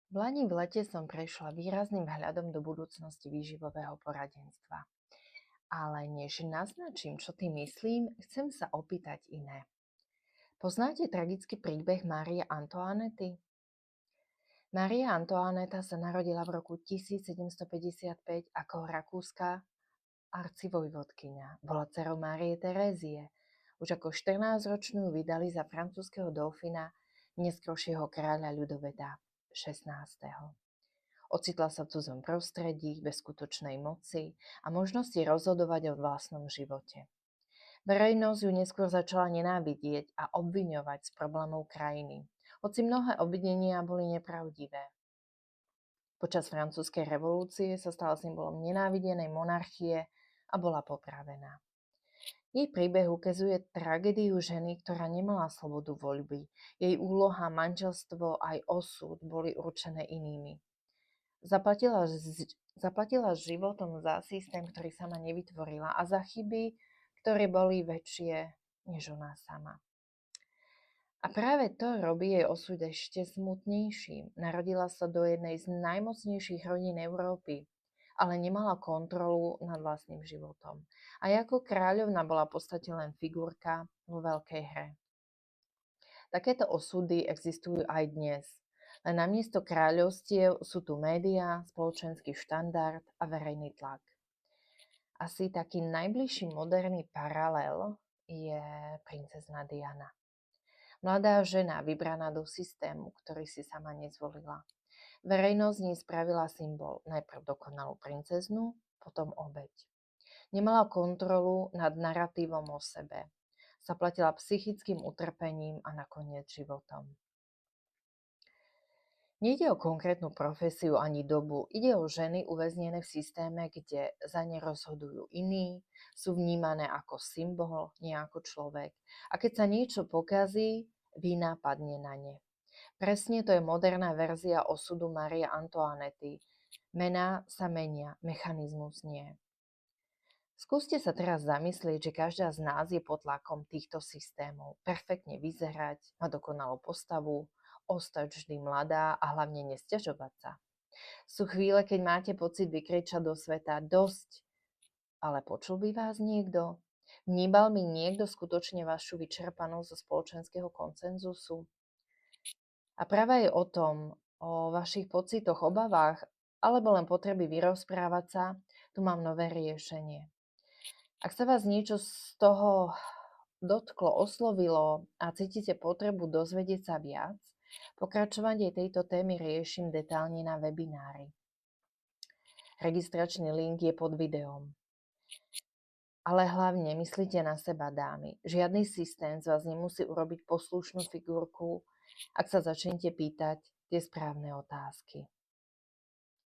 Lani v lete som prešla výrazným hľadom do budúcnosti výživového poradenstva. Ale než naznačím, čo tým myslím, chcem sa opýtať iné. Poznáte tragický príbeh Márie Antoinety? Mária Antoineta sa narodila v roku 1755 ako rakúska arcivojvodkyňa. Bola dcerou Márie Terézie. Už ako 14-ročnú ju vydali za francúzskeho dauphyna, neskôršieho kráľa Ľudovita XVI. Ocitla sa v cudzom prostredí, bez skutočnej moci a možnosti rozhodovať o vlastnom živote. Verejnosť ju neskôr začala nenávidieť a obviňovať z problémov krajiny, hoci mnohé obvinenia boli nepravdivé. Počas francúzskej revolúcie sa stala symbolom nenávidenej monarchie a bola popravená. Jej príbeh ukazuje tragédiu ženy, ktorá nemala slobodu voľby. Jej úloha, manželstvo aj osud boli určené inými. Zaplatila životom za systém, ktorý sama nevytvorila a za chyby, ktoré boli väčšie než ona sama. A práve to robí jej osud ešte smutnejším. Narodila sa do jednej z najmocnejších rodín Európy, ale nemala kontrolu nad vlastným životom. A ako kráľovna bola v podstate len figurka vo veľkej hre. Takéto osudy existujú aj dnes. Len namiesto kráľovstiev sú tu médiá, spoločenský štandard a verejný tlak. Asi taký najbližší moderný paralel je princezna Diana. Mladá žena vybraná do systému, ktorý si sama nezvolila. Verejnosť z nej spravila symbol, najprv dokonalú princeznu, potom obeť. Nemala kontrolu nad naratívom o sebe. Zaplatila psychickým utrpením a nakoniec životom. Nejde o konkrétnu profesiu ani dobu, ide o ženy uväznené v systéme, kde za ne rozhodujú iní, sú vnímané ako symbol, nie ako človek. A keď sa niečo pokazí, vina padne na ne. Presne to je moderná verzia osudu Márie Antoinety. Mená sa menia, mechanizmus nie. Skúste sa teraz zamyslieť, že každá z nás je pod tlakom týchto systémov. Perfektne vyzerať, mať dokonalú postavu, ostať vždy mladá a hlavne nesťažovať sa. Sú chvíle, keď máte pocit vykričať do sveta dosť, ale počul by vás niekto? Vnímal by niekto skutočne vašu vyčerpanosť zo spoločenského konsenzusu? A práve je o tom, o vašich pocitoch, obavách, alebo len potreby vyrozprávať sa, tu mám nové riešenie. Ak sa vás niečo z toho dotklo, oslovilo a cítite potrebu dozvedieť sa viac, pokračovanie tejto témy riešim detálne na webinári. Registračný link je pod videom. Ale hlavne myslite na seba, dámy. Žiadny systém z vás nemusí urobiť poslušnú figurku, ak sa začnete pýtať tie správne otázky.